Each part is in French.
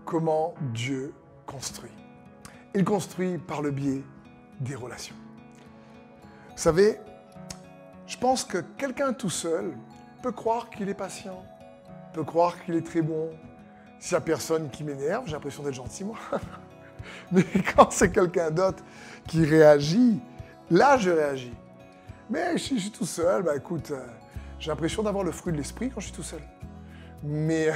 comment Dieu construit. Il construit par le biais des relations. Vous savez, je pense que quelqu'un tout seul peut croire qu'il est patient, peut croire qu'il est très bon. S'il n'y a personne qui m'énerve, j'ai l'impression d'être gentil, moi. Mais quand c'est quelqu'un d'autre qui réagit, là, je réagis. Mais si je suis tout seul, bah écoute, j'ai l'impression d'avoir le fruit de l'esprit quand je suis tout seul. Mais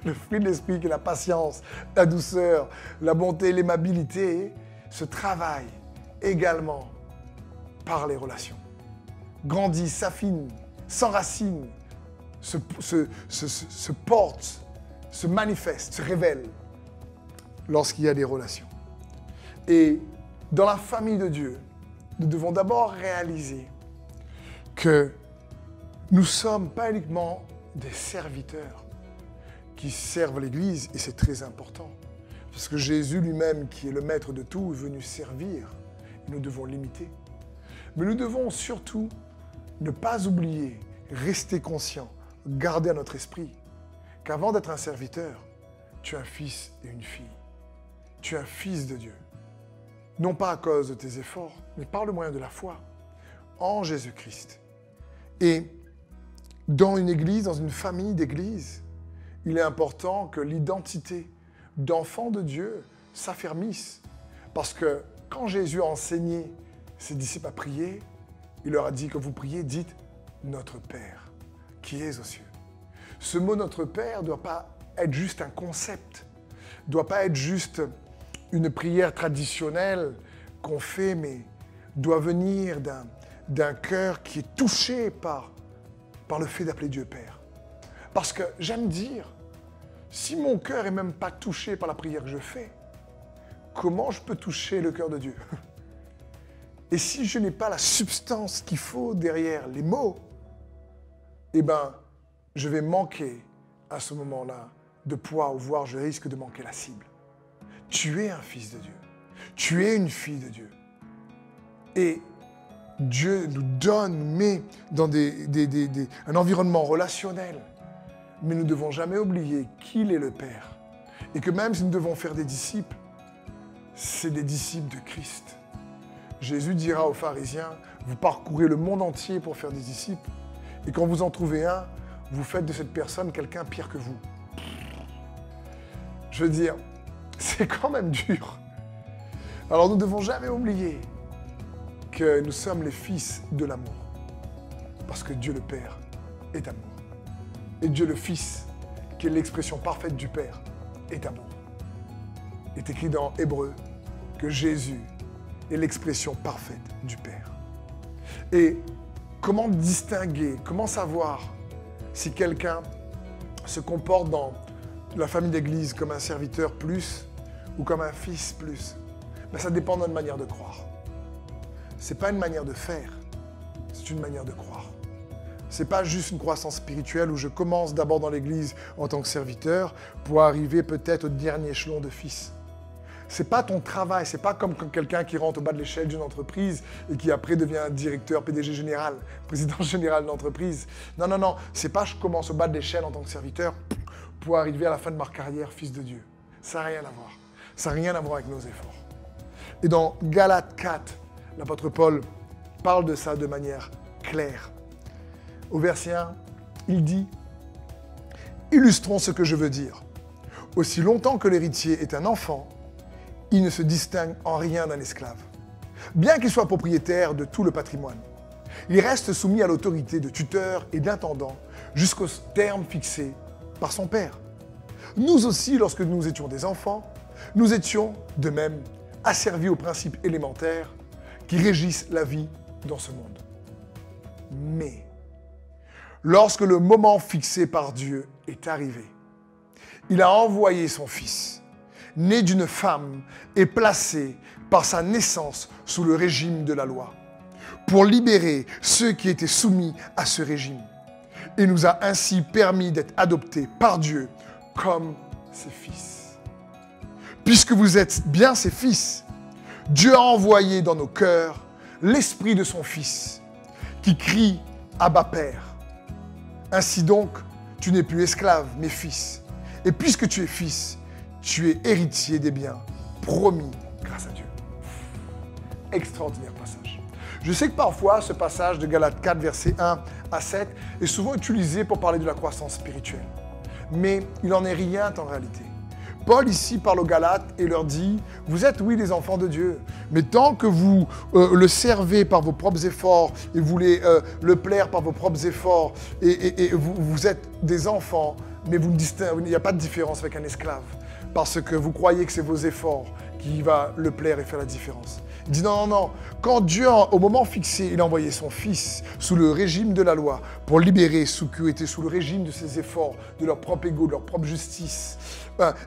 le fruit de l'esprit, qui est la patience, la douceur, la bonté, l'aimabilité, se travaille également par les relations. Grandit, s'affine, s'enracine, se porte, se manifeste, se révèle lorsqu'il y a des relations. Et dans la famille de Dieu, nous devons d'abord réaliser que nous ne sommes pas uniquement des serviteurs qui servent l'Église, et c'est très important, parce que Jésus lui-même, qui est le maître de tout, est venu servir, et nous devons l'imiter. Mais nous devons surtout ne pas oublier, rester conscients, garder à notre esprit qu'avant d'être un serviteur, tu es un fils et une fille. Tu es un fils de Dieu. Non pas à cause de tes efforts, mais par le moyen de la foi en Jésus-Christ. Et dans une église, dans une famille d'église, il est important que l'identité d'enfant de Dieu s'affermisse. Parce que quand Jésus a enseigné ses disciples à prier, il leur a dit que vous priez, dites « Notre Père, qui es aux cieux ». Ce mot « Notre Père » ne doit pas être juste un concept, ne doit pas être juste une prière traditionnelle qu'on fait, mais doit venir d'un cœur qui est touché par le fait d'appeler Dieu Père. Parce que j'aime dire, si mon cœur n'est même pas touché par la prière que je fais, comment je peux toucher le cœur de Dieu? Et si je n'ai pas la substance qu'il faut derrière les mots, eh bien, je vais manquer à ce moment-là de poids, ou voire je risque de manquer la cible. Tu es un fils de Dieu. Tu es une fille de Dieu. Et Dieu nous donne, met dans un environnement relationnel. Mais nous ne devons jamais oublier qu'il est le Père. Et que même si nous devons faire des disciples, c'est des disciples de Christ. Jésus dira aux pharisiens, vous parcourez le monde entier pour faire des disciples. Et quand vous en trouvez un, vous faites de cette personne quelqu'un pire que vous. Je veux dire, c'est quand même dur. Alors nous ne devons jamais oublier que nous sommes les fils de l'amour. Parce que Dieu le Père est amour. Et Dieu le Fils, qui est l'expression parfaite du Père, est amour. Il est écrit dans Hébreux que Jésus est l'expression parfaite du Père. Et comment distinguer, comment savoir si quelqu'un se comporte dans la famille d'église comme un serviteur plus ou comme un fils plus? Ben, ça dépend de notre manière de croire. Ce n'est pas une manière de faire, c'est une manière de croire. Ce n'est pas juste une croissance spirituelle où je commence d'abord dans l'église en tant que serviteur pour arriver peut-être au dernier échelon de fils. Ce n'est pas ton travail, ce n'est pas comme quelqu'un qui rentre au bas de l'échelle d'une entreprise et qui après devient directeur, PDG général, président général de l'entreprise. Non, non, non, ce n'est pas je commence au bas de l'échelle en tant que serviteur pour arriver à la fin de ma carrière fils de Dieu. Ça n'a rien à voir. Ça n'a rien à voir avec nos efforts. Et dans Galates 4, l'apôtre Paul parle de ça de manière claire. Au verset 1, il dit « Illustrons ce que je veux dire. Aussi longtemps que l'héritier est un enfant, il ne se distingue en rien d'un esclave. Bien qu'il soit propriétaire de tout le patrimoine, il reste soumis à l'autorité de tuteur et d'intendant jusqu'au terme fixé par son père. Nous aussi, lorsque nous étions des enfants, nous étions de même asservis aux principes élémentaires qui régissent la vie dans ce monde. Mais lorsque le moment fixé par Dieu est arrivé, il a envoyé son Fils, né d'une femme et placé par sa naissance sous le régime de la loi, pour libérer ceux qui étaient soumis à ce régime, et nous a ainsi permis d'être adoptés par Dieu comme ses fils. Puisque vous êtes bien ses fils, Dieu a envoyé dans nos cœurs l'esprit de son Fils, qui crie « Abba Père ». Ainsi donc, tu n'es plus esclave, mais fils. Et puisque tu es fils, tu es héritier des biens promis grâce à Dieu. Extraordinaire passage. Je sais que parfois, ce passage de Galates 4, versets 1 à 7, est souvent utilisé pour parler de la croissance spirituelle. Mais il n'en est rien en réalité. Paul ici parle aux Galates et leur dit, vous êtes oui les enfants de Dieu, mais tant que vous le servez par vos propres efforts et vous voulez le plaire par vos propres efforts et vous êtes des enfants, mais il n'y a pas de différence avec un esclave parce que vous croyez que c'est vos efforts qui va le plaire et faire la différence. Il dit non, non, non. Quand Dieu, au moment fixé, il a envoyé son Fils sous le régime de la loi pour libérer ceux qui étaient sous le régime de ses efforts, de leur propre ego, de leur propre justice,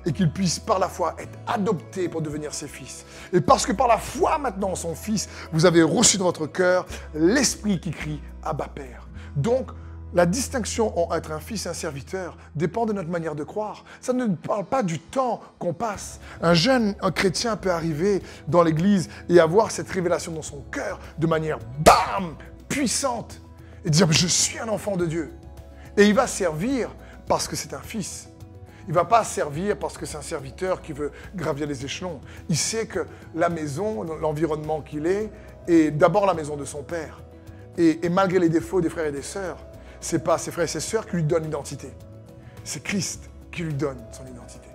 et qu'ils puissent par la foi être adoptés pour devenir ses fils. Et parce que par la foi maintenant, son Fils, vous avez reçu dans votre cœur l'Esprit qui crie « Abba Père ». Donc, la distinction entre être un fils et un serviteur dépend de notre manière de croire. Ça ne parle pas du temps qu'on passe. Un chrétien peut arriver dans l'église et avoir cette révélation dans son cœur de manière bam, puissante et dire « je suis un enfant de Dieu ». Et il va servir parce que c'est un fils. Il ne va pas servir parce que c'est un serviteur qui veut gravir les échelons. Il sait que la maison, l'environnement qu'il est d'abord la maison de son père. Et malgré les défauts des frères et des sœurs, ce n'est pas ses frères et ses sœurs qui lui donnent l'identité. C'est Christ qui lui donne son identité.